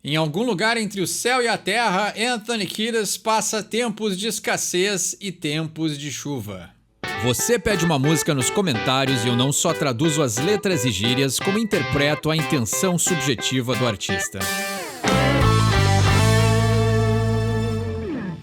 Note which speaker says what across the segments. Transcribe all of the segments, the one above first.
Speaker 1: Em algum lugar entre o céu e a terra, Anthony Kiedis passa tempos de escassez e tempos de chuva. Você pede uma música nos comentários e eu não só traduzo as letras e gírias, como interpreto a intenção subjetiva do artista.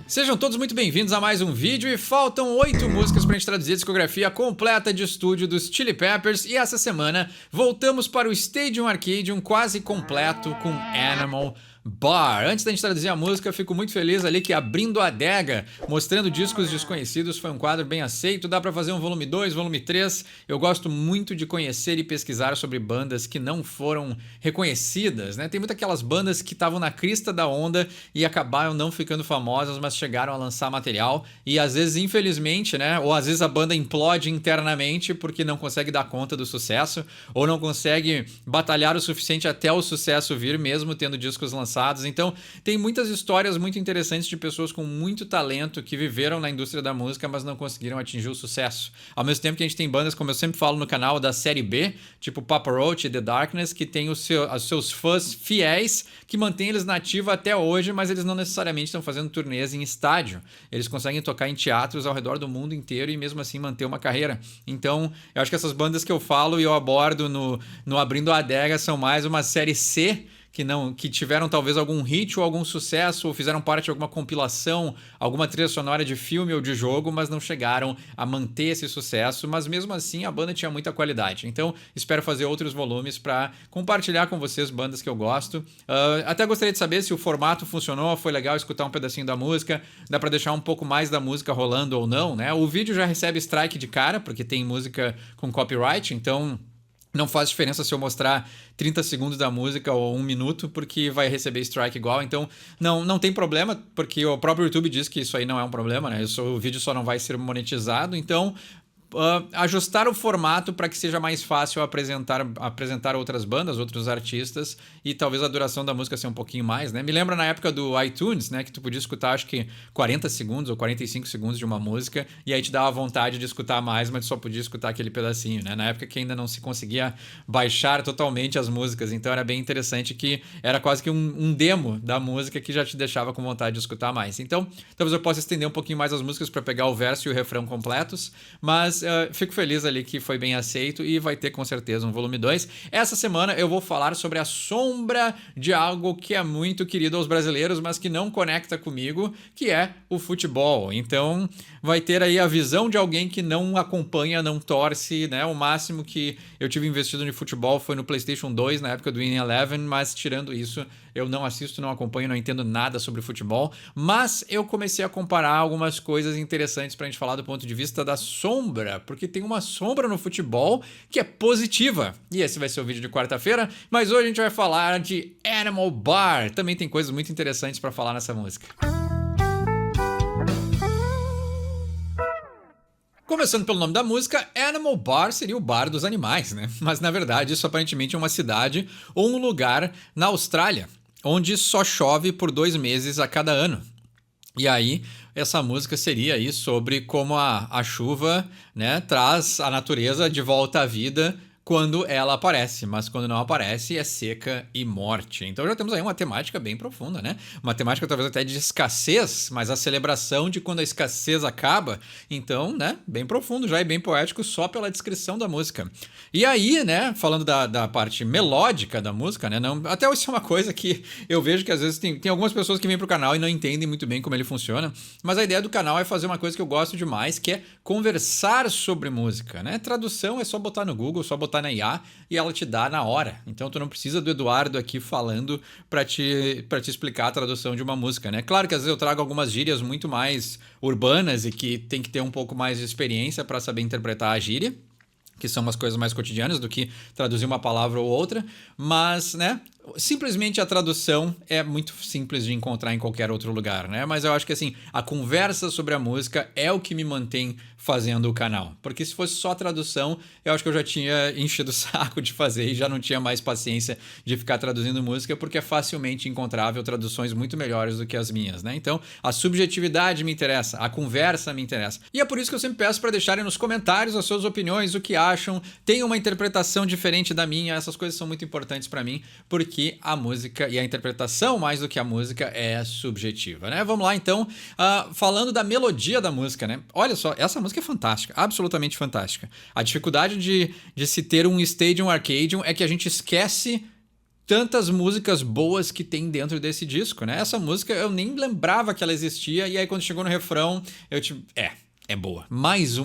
Speaker 1: Sejam todos muito bem-vindos a mais um vídeo e faltam 8 músicas pra gente traduzir a discografia completa de estúdio dos Chili Peppers e essa semana voltamos para o Stadium Arcadium quase completo com Animal Bar. Antes da gente traduzir a música, eu fico muito feliz ali que Abrindo a Adega, mostrando discos desconhecidos, foi um quadro bem aceito. Dá pra fazer um volume 2, volume 3. Eu gosto muito de conhecer e pesquisar sobre bandas que não foram reconhecidas, né? Tem muitas aquelas bandas que estavam na crista da onda e acabaram não ficando famosas, mas chegaram a lançar material e às vezes, infelizmente, né? Ou às vezes a banda implode internamente porque não consegue dar conta do sucesso ou não consegue batalhar o suficiente até o sucesso vir, mesmo tendo discos lançados. Então, tem muitas histórias muito interessantes de pessoas com muito talento que viveram na indústria da música, mas não conseguiram atingir o sucesso. Ao mesmo tempo que a gente tem bandas, como eu sempre falo no canal, da série B, tipo Papa Roach e The Darkness, que tem os seus fãs fiéis, que mantêm eles na ativa até hoje, mas eles não necessariamente estão fazendo turnês em estádio. Eles conseguem tocar em teatros ao redor do mundo inteiro e mesmo assim manter uma carreira. Então, eu acho que essas bandas que eu falo e eu abordo no Abrindo a Adega são mais uma série C, que tiveram talvez algum hit ou algum sucesso, ou fizeram parte de alguma compilação, alguma trilha sonora de filme ou de jogo, mas não chegaram a manter esse sucesso, mas mesmo assim a banda tinha muita qualidade. Então espero fazer outros volumes para compartilhar com vocês bandas que eu gosto. Até gostaria de saber se o formato funcionou, foi legal escutar um pedacinho da música, dá para deixar um pouco mais da música rolando ou não, né? O vídeo já recebe strike de cara, porque tem música com copyright, então não faz diferença se eu mostrar 30 segundos da música ou 1 minuto, porque vai receber strike igual. Então, não tem problema, porque o próprio YouTube diz que isso aí não é um problema, né? O vídeo só não vai ser monetizado. Então, ajustar o formato para que seja mais fácil apresentar outras bandas, outros artistas e talvez a duração da música ser um pouquinho mais, né? Me lembra na época do iTunes, né? Que tu podia escutar acho que 40 segundos ou 45 segundos de uma música e aí te dava vontade de escutar mais, mas tu só podia escutar aquele pedacinho, né? Na época que ainda não se conseguia baixar totalmente as músicas, então era bem interessante que era quase que um demo da música que já te deixava com vontade de escutar mais. Então, talvez eu possa estender um pouquinho mais as músicas para pegar o verso e o refrão completos, mas fico feliz ali que foi bem aceito e vai ter com certeza um volume 2. Essa semana eu vou falar sobre a sombra de algo que é muito querido aos brasileiros, mas que não conecta comigo, que é o futebol. Então vai ter aí a visão de alguém que não acompanha, não torce, né? O máximo que eu tive investido no futebol foi no PlayStation 2, na época do Win Eleven, mas tirando isso, eu não assisto, não acompanho, não entendo nada sobre futebol, mas eu comecei a comparar algumas coisas interessantes pra gente falar do ponto de vista da sombra, porque tem uma sombra no futebol que é positiva. E esse vai ser o vídeo de quarta-feira, mas hoje a gente vai falar de Animal Bar. Também tem coisas muito interessantes pra falar nessa música. Começando pelo nome da música, Animal Bar seria o bar dos animais, né? Mas na verdade isso aparentemente é uma cidade ou um lugar na Austrália, onde só chove por 2 meses a cada ano. E aí, essa música seria aí sobre como a chuva, né, traz a natureza de volta à vida quando ela aparece, mas quando não aparece é seca e morte. Então já temos aí uma temática bem profunda, né? Uma temática talvez até de escassez, mas a celebração de quando a escassez acaba. Então, né, bem profundo já e bem poético só pela descrição da música. E aí, né, falando da parte melódica da música, né, até isso é uma coisa que eu vejo que às vezes tem algumas pessoas que vêm pro canal e não entendem muito bem como ele funciona, mas a ideia do canal é fazer uma coisa que eu gosto demais, que é conversar sobre música, né? Tradução é só botar no Google, só botar na IA e ela te dá na hora. Então tu não precisa do Eduardo aqui falando para te explicar a tradução de uma música, né? Claro que às vezes eu trago algumas gírias muito mais urbanas e que tem que ter um pouco mais de experiência para saber interpretar a gíria, que são umas coisas mais cotidianas do que traduzir uma palavra ou outra, mas, né, simplesmente a tradução é muito simples de encontrar em qualquer outro lugar, né? Mas eu acho que assim, a conversa sobre a música é o que me mantém fazendo o canal. Porque se fosse só tradução, eu acho que eu já tinha enchido o saco de fazer e já não tinha mais paciência de ficar traduzindo música, porque é facilmente encontrável traduções muito melhores do que as minhas, né? Então, a subjetividade me interessa, a conversa me interessa. E é por isso que eu sempre peço para deixarem nos comentários as suas opiniões, o que acham, tem uma interpretação diferente da minha, essas coisas são muito importantes para mim, porque porque a música e a interpretação, mais do que a música, é subjetiva, né? Vamos lá, então, falando da melodia da música, né? Olha só, essa música é fantástica, absolutamente fantástica. A dificuldade de se ter um Stadium Arcadium é que a gente esquece tantas músicas boas que tem dentro desse disco, né? Essa música eu nem lembrava que ela existia, e aí quando chegou no refrão, eu tipo, é boa. Mais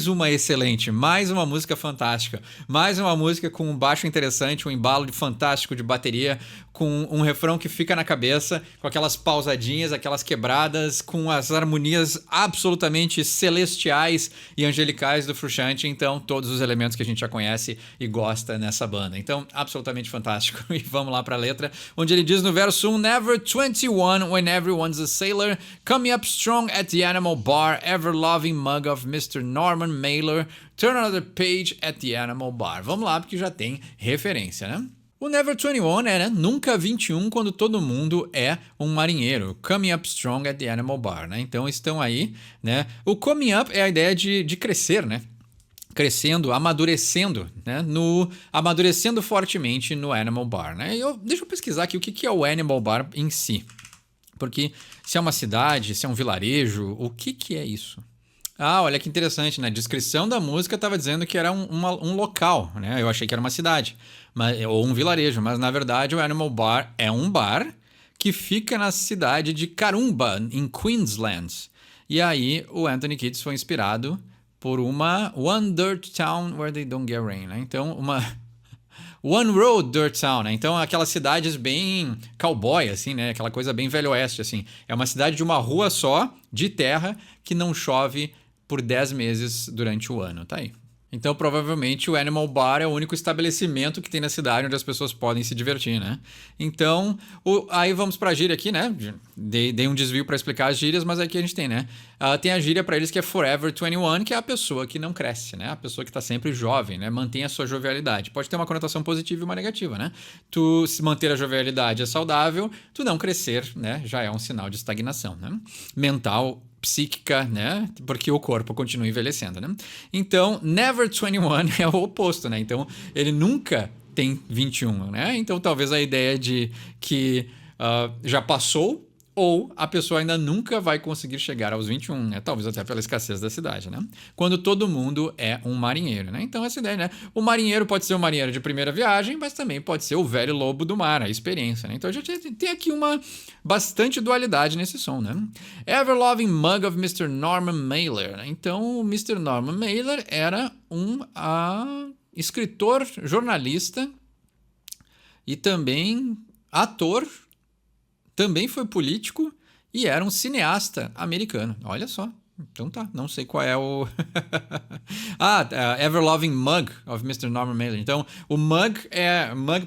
Speaker 1: uma excelente, mais uma música fantástica, mais uma música com um baixo interessante, um embalo fantástico de bateria, com um refrão que fica na cabeça, com aquelas pausadinhas, aquelas quebradas, com as harmonias absolutamente celestiais e angelicais do Frusciante. Então, todos os elementos que a gente já conhece e gosta nessa banda. Então, absolutamente fantástico. E vamos lá para a letra, onde ele diz no verso 1: Never 21 when everyone's a sailor, coming up strong at the Animal Bar, ever-loving mug of Mr. Norman Mailer, turn another page at the Animal Bar. Vamos lá, porque já tem referência, né? O Never 21 é, né? Nunca 21 quando todo mundo é um marinheiro. Coming up strong at the Animal Bar, né? Então estão aí, né? O coming up é a ideia de crescer, né? Crescendo, amadurecendo, né? Amadurecendo fortemente no Animal Bar, né? Deixa eu pesquisar aqui o que é o Animal Bar em si. Porque se é uma cidade, se é um vilarejo, o que é isso? Ah, olha que interessante, né? A descrição da música estava dizendo que era um local, né? Eu achei que era uma cidade, ou um vilarejo, mas na verdade o Animal Bar é um bar que fica na cidade de Karumba, em Queensland. E aí o Anthony Kiedis foi inspirado por uma One Dirt Town Where They Don't Get Rain, né? Então, uma One Road Dirt Town, né? Então, aquelas cidades bem cowboy, assim, né? Aquela coisa bem velho oeste, assim. É uma cidade de uma rua só, de terra, que não chove por 10 meses durante o ano. Tá aí. Então, provavelmente, o Animal Bar é o único estabelecimento que tem na cidade onde as pessoas podem se divertir, né? Então, aí vamos pra gíria aqui, né? Dei um desvio para explicar as gírias, mas aqui a gente tem, né? Tem a gíria para eles que é Forever 21, que é a pessoa que não cresce, né? A pessoa que tá sempre jovem, né? Mantém a sua jovialidade. Pode ter uma conotação positiva e uma negativa, né? Tu se manter a jovialidade é saudável, tu não crescer, né? Já é um sinal de estagnação, né? Mental, psíquica, né? Porque o corpo continua envelhecendo, né? Então, Never 21 é o oposto, né? Então, ele nunca tem 21, né? Então, talvez a ideia de que já passou, ou a pessoa ainda nunca vai conseguir chegar aos 21, né? Talvez até pela escassez da cidade, né? Quando todo mundo é um marinheiro, né? Então, essa ideia, né? O marinheiro pode ser um marinheiro de primeira viagem, mas também pode ser o velho lobo do mar, a experiência, né? Então, a gente tem aqui uma bastante dualidade nesse som, né? Ever-loving mug of Mr. Norman Mailer, né? Então, o Mr. Norman Mailer era um escritor, jornalista e também ator. Também foi político e era um cineasta americano. Olha só. Então tá, não sei qual é o... Ever-loving mug of Mr. Norman Mailer. Então, o mug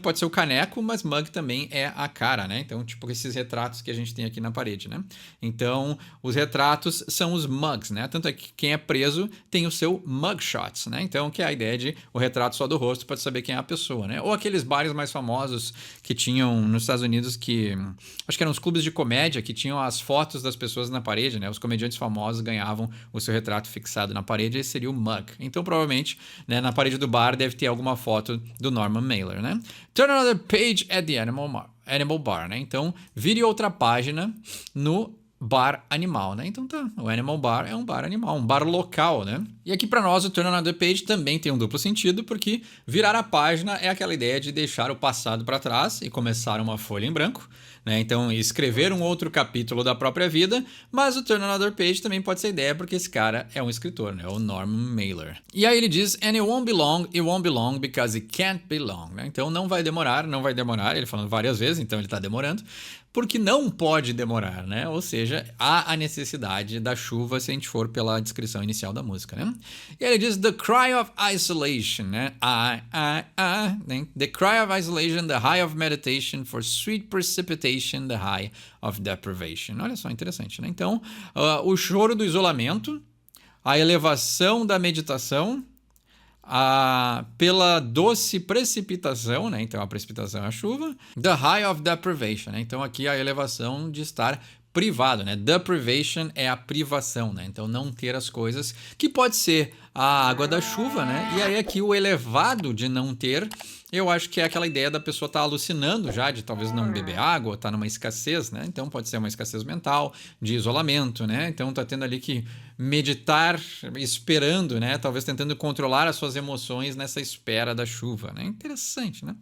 Speaker 1: pode ser o caneco, mas mug também é a cara, né? Então, tipo esses retratos que a gente tem aqui na parede, né? Então, os retratos são os mugs, né? Tanto é que quem é preso tem o seu mugshots, né? Então, que é a ideia de o retrato só do rosto pode saber quem é a pessoa, né? Ou aqueles bares mais famosos que tinham nos Estados Unidos que... Acho que eram os clubes de comédia que tinham as fotos das pessoas na parede, né? Os comediantes famosos ganhavam o seu retrato fixado na parede, esse seria o mug. Então, provavelmente, né, na parede do bar deve ter alguma foto do Norman Mailer, né? Turn another page at the Animal Bar, né? Então, vire outra página no bar animal, né? Então tá, o Animal Bar é um bar animal, um bar local, né? E aqui para nós o Turn Another Page também tem um duplo sentido, porque virar a página é aquela ideia de deixar o passado para trás e começar uma folha em branco, né? Então escrever um outro capítulo da própria vida, mas o Turn Another Page também pode ser ideia porque esse cara é um escritor, né? O Norman Mailer. E aí ele diz, and it won't be long because it can't be long, né? Então não vai demorar, ele falando várias vezes, então ele tá demorando, porque não pode demorar, né? Ou seja, há a necessidade da chuva se a gente for pela descrição inicial da música, né? E ele diz, the cry of isolation, né? Né? The cry of isolation, the high of meditation, for sweet precipitation, the high of deprivation. Olha só, interessante, né? Então, o choro do isolamento, a elevação da meditação, pela doce precipitação, né? Então a precipitação é a chuva. The high of deprivation, né? Então aqui a elevação de estar privado, né? Deprivation é a privação, né? Então não ter as coisas, que pode ser a água da chuva, né? E aí aqui o elevado de não ter, eu acho que é aquela ideia da pessoa estar alucinando já, de talvez não beber água, estar numa escassez, né? Então pode ser uma escassez mental, de isolamento, né? Então tá tendo ali que meditar, esperando, né? Talvez tentando controlar as suas emoções nessa espera da chuva, né? Interessante, né?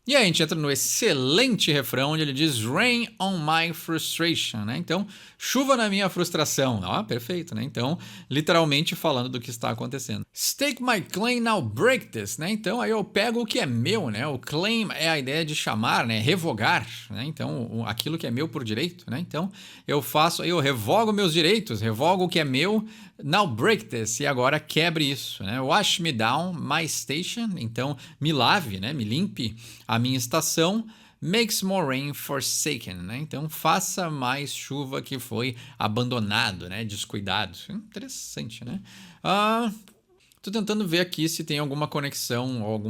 Speaker 1: E aí a gente entra no excelente refrão onde ele diz Rain on my frustration, né? Então, chuva na minha frustração. Ó, perfeito, né? Então, literalmente falando do que está acontecendo. Stake my claim, now break this, né? Então, aí eu pego o que é meu, né? O claim é a ideia de chamar, né? Revogar, né? Então, aquilo que é meu por direito, né? Então, eu revogo meus direitos, revogo o que é meu, now break this, e agora quebre isso, né? Wash me down, my station, então me lave, né? Me limpe a minha estação. Makes more rain forsaken, né? Então faça mais chuva que foi abandonado, né? Descuidado. Interessante, né? Tô tentando ver aqui se tem alguma conexão ou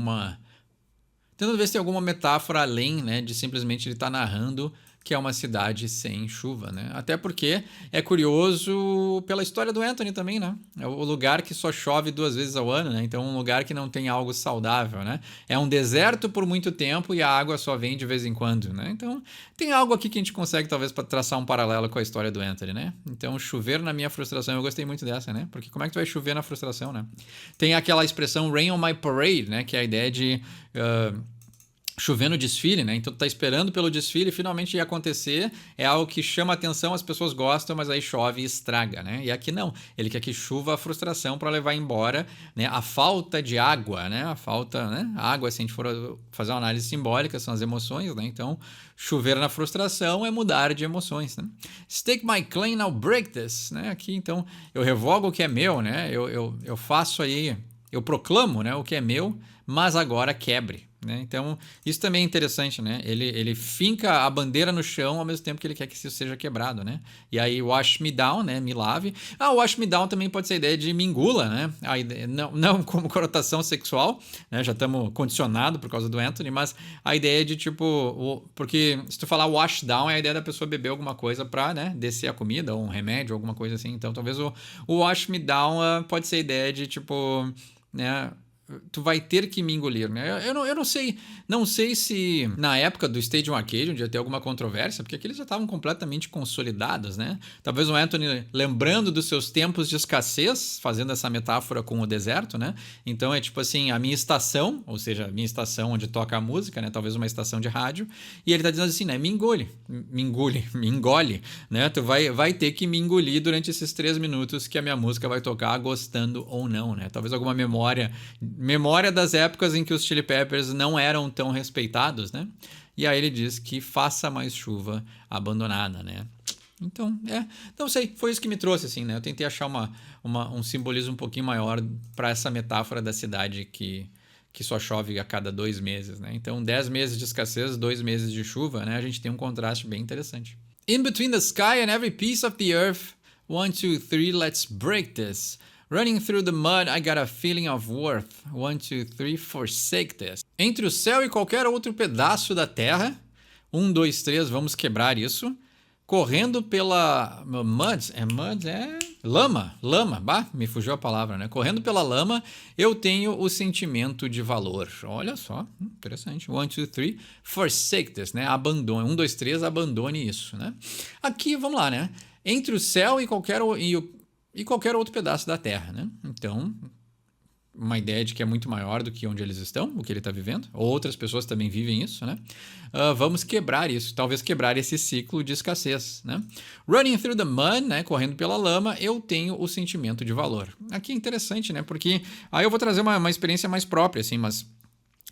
Speaker 1: tentando ver se tem alguma metáfora além, né? De simplesmente ele estar narrando que é uma cidade sem chuva, né? Até porque é curioso pela história do Anthony também, né? É o lugar que só chove 2 vezes ao ano, né? Então, um lugar que não tem algo saudável, né? É um deserto por muito tempo e a água só vem de vez em quando, né? Então, tem algo aqui que a gente consegue, talvez, para traçar um paralelo com a história do Anthony, né? Então, chover na minha frustração, eu gostei muito dessa, né? Porque como é que tu vai chover na frustração, né? Tem aquela expressão rain on my parade, né? Que é a ideia de chover no desfile, né? Então tu tá esperando pelo desfile e finalmente ia acontecer, é algo que chama atenção, as pessoas gostam, mas aí chove e estraga, né? E aqui não, ele quer que chuva a frustração para levar embora, né? A falta de água, né? A falta, né? A água, se a gente for fazer uma análise simbólica, são as emoções, né? Então, chover na frustração é mudar de emoções, né? Stake my claim, now break this, né? Aqui, então, eu revogo o que é meu, né? Eu faço aí, eu proclamo, né? O que é meu, mas agora quebre. Né? Então, isso também é interessante, né? Ele finca a bandeira no chão ao mesmo tempo que ele quer que isso seja quebrado, né? E aí, wash me down, né? Me lave. Wash me down também pode ser a ideia de me engula, né? A ideia, não como conotação sexual, né? Já estamos condicionados por causa do Anthony, mas a ideia de tipo... Porque se tu falar wash down, é a ideia da pessoa beber alguma coisa para, né? Descer a comida, ou um remédio, alguma coisa assim. Então, talvez o wash me down pode ser a ideia de tipo... né? Tu vai ter que me engolir, né? Eu não sei se na época do Stadium Arcadium ia ter alguma controvérsia, porque aqueles já estavam completamente consolidados, né? Talvez o Anthony lembrando dos seus tempos de escassez, fazendo essa metáfora com o deserto, né? Então é tipo assim, a minha estação, ou seja, a minha estação onde toca a música, né? Talvez uma estação de rádio, e ele tá dizendo assim, né? Me engole, né? Tu vai ter que me engolir durante esses 3 minutos que a minha música vai tocar, gostando ou não, né? Talvez alguma memória das épocas em que os Chili Peppers não eram tão respeitados, né? E aí ele diz que faça mais chuva abandonada, né? Então, não sei, foi isso que me trouxe, assim, né? Eu tentei achar um simbolismo um pouquinho maior para essa metáfora da cidade que só chove a cada 2 meses, né? Então, 10 meses de escassez, 2 meses de chuva, né? A gente tem um contraste bem interessante. In between the sky and every piece of the earth, 1, 2, 3, let's break this. Running through the mud, I got a feeling of worth. 1, 2, 3, forsake this. Entre o céu e qualquer outro pedaço da terra. 1, 2, 3, vamos quebrar isso. Correndo pela mud, lama, me fugiu a palavra, né? Correndo pela lama, eu tenho o sentimento de valor. Olha só, interessante. 1, 2, 3, forsake this, né? Abandone. 1, 2, 3, abandone isso, né? Aqui, vamos lá, né? Entre o céu e qualquer outro pedaço da terra, né? Então, uma ideia de que é muito maior do que onde eles estão, o que ele está vivendo. Outras pessoas também vivem isso, né? Vamos quebrar isso, talvez quebrar esse ciclo de escassez, né? Running through the mud, né? Correndo pela lama, eu tenho o sentimento de valor. Aqui é interessante, né? Porque aí eu vou trazer uma experiência mais própria, assim, mas...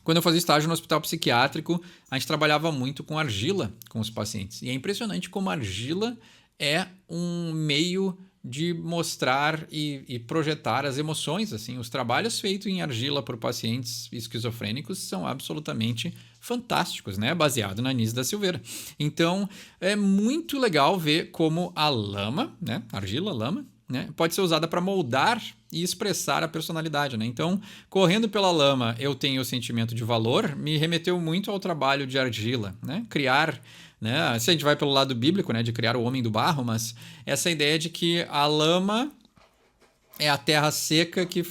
Speaker 1: Quando eu fazia estágio no hospital psiquiátrico, a gente trabalhava muito com argila com os pacientes. E é impressionante como a argila é um meio de mostrar e projetar as emoções, assim. Os trabalhos feitos em argila por pacientes esquizofrênicos são absolutamente fantásticos, né? Baseado na Anísio da Silveira. Então, é muito legal ver como a lama, né? Argila, lama, né? Pode ser usada para moldar e expressar a personalidade, né? Então, correndo pela lama, eu tenho o sentimento de valor, me remeteu muito ao trabalho de argila, né? Criar né? Se a gente vai pelo lado bíblico, né, de criar o homem do barro, mas essa ideia de que a lama é a terra seca que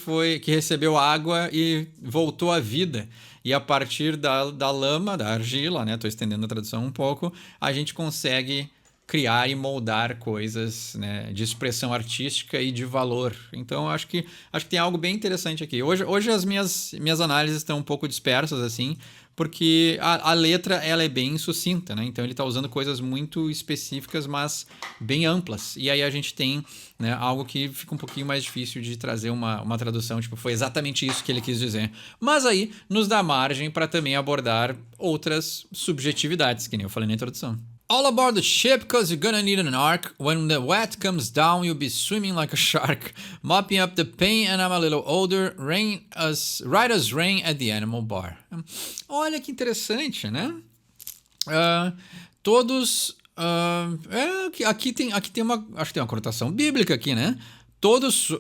Speaker 1: recebeu água e voltou à vida. E a partir da lama, da argila, né? Estou estendendo a tradução um pouco, a gente consegue criar e moldar coisas, né, de expressão artística e de valor. Então, acho que tem algo bem interessante aqui. Hoje as minhas análises estão um pouco dispersas, assim, porque a letra ela é bem sucinta, né? Então ele está usando coisas muito específicas, mas bem amplas. E aí a gente tem, né, algo que fica um pouquinho mais difícil de trazer uma tradução, tipo, foi exatamente isso que ele quis dizer. Mas aí nos dá margem para também abordar outras subjetividades, que nem eu falei na introdução. All aboard the ship, cause you're gonna need an ark. When the wet comes down, you'll be swimming like a shark, mopping up the pain, and I'm a little older. Ride us rain at the animal bar. Olha que interessante, né? Todos... aqui tem uma... Acho que tem uma conotação bíblica aqui, né? Todos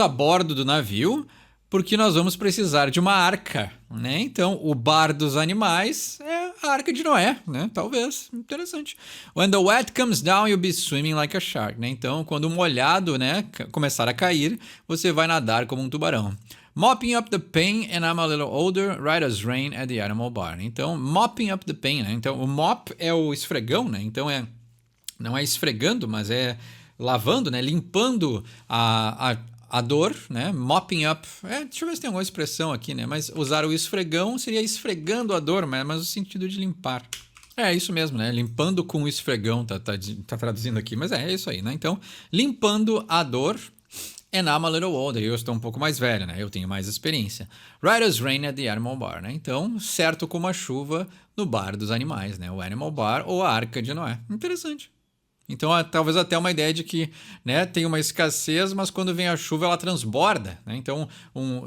Speaker 1: a bordo do navio, porque nós vamos precisar de uma arca, né? Então, o bar dos animais é a arca de Noé, né? Talvez. Interessante. When the wet comes down, you'll be swimming like a shark, né? Então, quando o molhado, né, começar a cair, você vai nadar como um tubarão. Mopping up the pain and I'm a little older, right as rain at the animal bar. Então, mopping up the pain, né? Então, o mop é o esfregão, né? Então, não é esfregando, mas é lavando, né? Limpando a dor, né? Mopping up. Deixa eu ver se tem alguma expressão aqui, né? Mas usar o esfregão seria esfregando a dor, mas no sentido de limpar. É isso mesmo, né? Limpando com o esfregão, tá traduzindo aqui, mas é isso aí, né? Então, limpando a dor. And I'm a little older. Eu estou um pouco mais velho, né? Eu tenho mais experiência. Right as rain at the animal bar, né? Então, certo como a chuva no bar dos animais, né? O animal bar ou a arca de Noé. Interessante. Então, talvez até uma ideia de que, né, tem uma escassez, mas quando vem a chuva ela transborda, né? Então,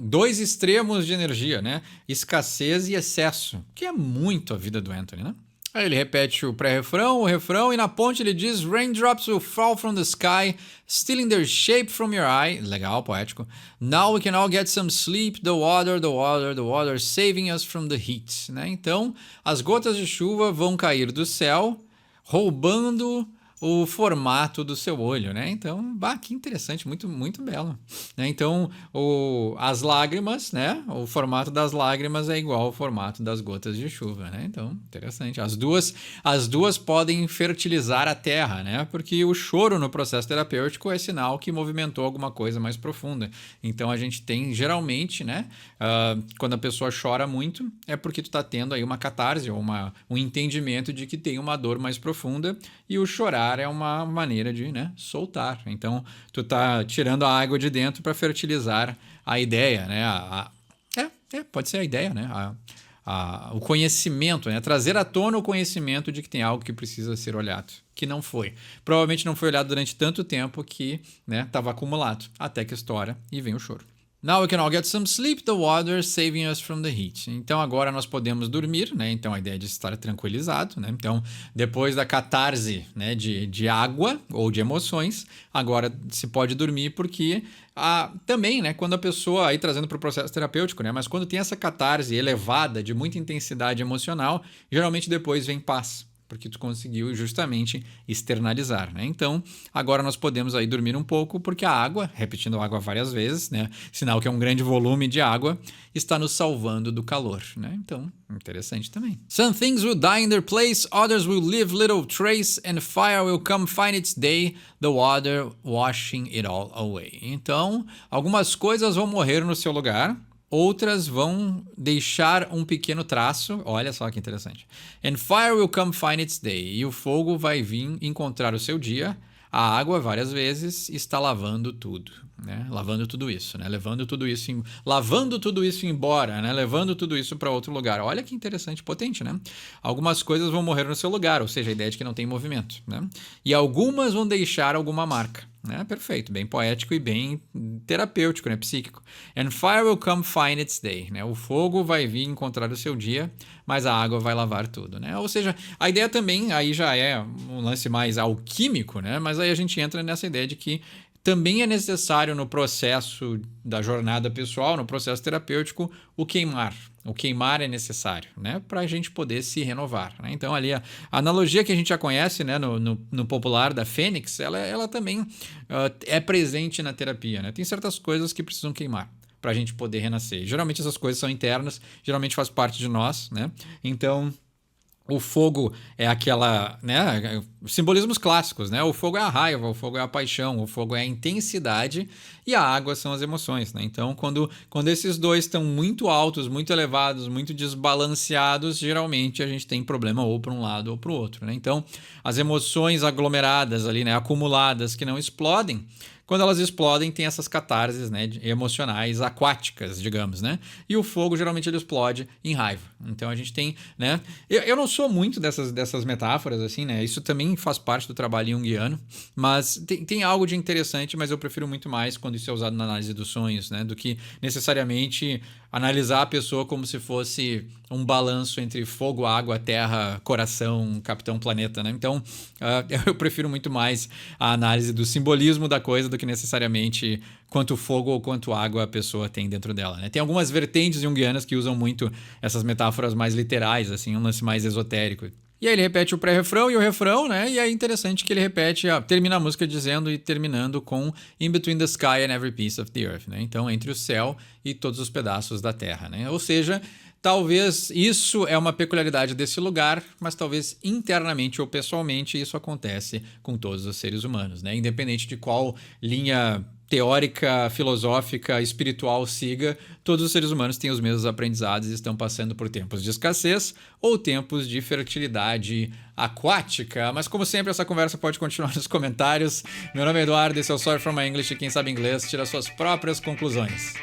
Speaker 1: dois extremos de energia, né? Escassez e excesso, que é muito a vida do Anthony, né? Aí ele repete o pré-refrão, o refrão, e na ponte ele diz: Raindrops will fall from the sky, stealing their shape from your eye. Legal, poético. Now we can all get some sleep, the water, the water, the water, saving us from the heat. Né? Então, as gotas de chuva vão cair do céu, roubando o formato do seu olho, né? Então, que interessante, muito, muito belo. Né? Então, as lágrimas, né? O formato das lágrimas é igual ao formato das gotas de chuva, né? Então, interessante. As duas podem fertilizar a terra, né? Porque o choro no processo terapêutico é sinal que movimentou alguma coisa mais profunda. Então, a gente tem, geralmente, né? Quando a pessoa chora muito, é porque tu tá tendo aí uma catarse ou um entendimento de que tem uma dor mais profunda, e o chorar é uma maneira de, né, soltar. Então, tu tá tirando a água de dentro para fertilizar a ideia, né? Pode ser a ideia, né? O conhecimento, né? Trazer à tona o conhecimento de que tem algo que precisa ser olhado, que não foi. Provavelmente não foi olhado durante tanto tempo que, né, estava acumulado, até que estoura e vem o choro. Now we can all get some sleep, the water saving us from the heat. Então agora nós podemos dormir, né? Então a ideia de estar tranquilizado, né? Então depois da catarse, né, de água ou de emoções, agora se pode dormir porque também, né, quando a pessoa, aí trazendo para o processo terapêutico, né, mas quando tem essa catarse elevada de muita intensidade emocional, geralmente depois vem paz, porque tu conseguiu justamente externalizar, né? Então, agora nós podemos aí dormir um pouco, porque a água, repetindo a água várias vezes, né? Sinal que é um grande volume de água, está nos salvando do calor, né? Então, interessante também. Some things will die in their place, others will leave little trace, and fire will come find its day, the water washing it all away. Então, algumas coisas vão morrer no seu lugar, outras vão deixar um pequeno traço. Olha só que interessante. And fire will come find its day. E o fogo vai vir encontrar o seu dia. A água, várias vezes, está lavando tudo, né? Lavando tudo isso, né? Lavando tudo isso embora, né? Levando tudo isso para outro lugar. Olha que interessante, potente, né? Algumas coisas vão morrer no seu lugar, ou seja, a ideia de que não tem movimento, né? E algumas vão deixar alguma marca, né? Perfeito, bem poético e bem terapêutico, né? Psíquico. And fire will come find its day, né? O fogo vai vir encontrar o seu dia, mas a água vai lavar tudo, né? Ou seja, a ideia também aí já é um lance mais alquímico, né? Mas aí a gente entra nessa ideia de que também é necessário no processo da jornada pessoal, no processo terapêutico, o queimar, O queimar é necessário, né, para a gente poder se renovar, né? Então ali a analogia que a gente já conhece, né, no popular da fênix, ela também é presente na terapia, né? Tem certas coisas que precisam queimar para a gente poder renascer. Geralmente essas coisas são internas, geralmente faz parte de nós, né? Então o fogo é aquela, né, simbolismos clássicos, né? O fogo é a raiva, o fogo é a paixão, o fogo é a intensidade e a água são as emoções, né? Então, quando esses dois estão muito altos, muito elevados, muito desbalanceados, geralmente a gente tem problema ou para um lado ou para o outro, né? Então, as emoções aglomeradas ali, né, acumuladas que não explodem, quando elas explodem, tem essas catarses, né, emocionais aquáticas, digamos, né? E o fogo geralmente ele explode em raiva. Então a gente tem, né? Eu não sou muito dessas metáforas, assim, né? Isso também faz parte do trabalho junguiano, mas tem algo de interessante, mas eu prefiro muito mais quando isso é usado na análise dos sonhos, né? Do que necessariamente analisar a pessoa como se fosse um balanço entre fogo, água, terra, coração, capitão planeta, né? Então, eu prefiro muito mais a análise do simbolismo da coisa do que necessariamente quanto fogo ou quanto água a pessoa tem dentro dela, né? Tem algumas vertentes junguianas que usam muito essas metáforas mais literais, assim, um lance mais esotérico. E aí ele repete o pré-refrão e o refrão, né? E é interessante que ele repete, termina a música dizendo e terminando com In between the sky and every piece of the earth, né? Então, entre o céu e todos os pedaços da terra, né? Ou seja, talvez isso é uma peculiaridade desse lugar, mas talvez internamente ou pessoalmente isso acontece com todos os seres humanos, né? Independente de qual linha teórica, filosófica, espiritual siga, todos os seres humanos têm os mesmos aprendizados e estão passando por tempos de escassez ou tempos de fertilidade aquática. Mas como sempre, essa conversa pode continuar nos comentários. Meu nome é Eduardo, esse é o Sorry from My English e quem sabe inglês tira suas próprias conclusões.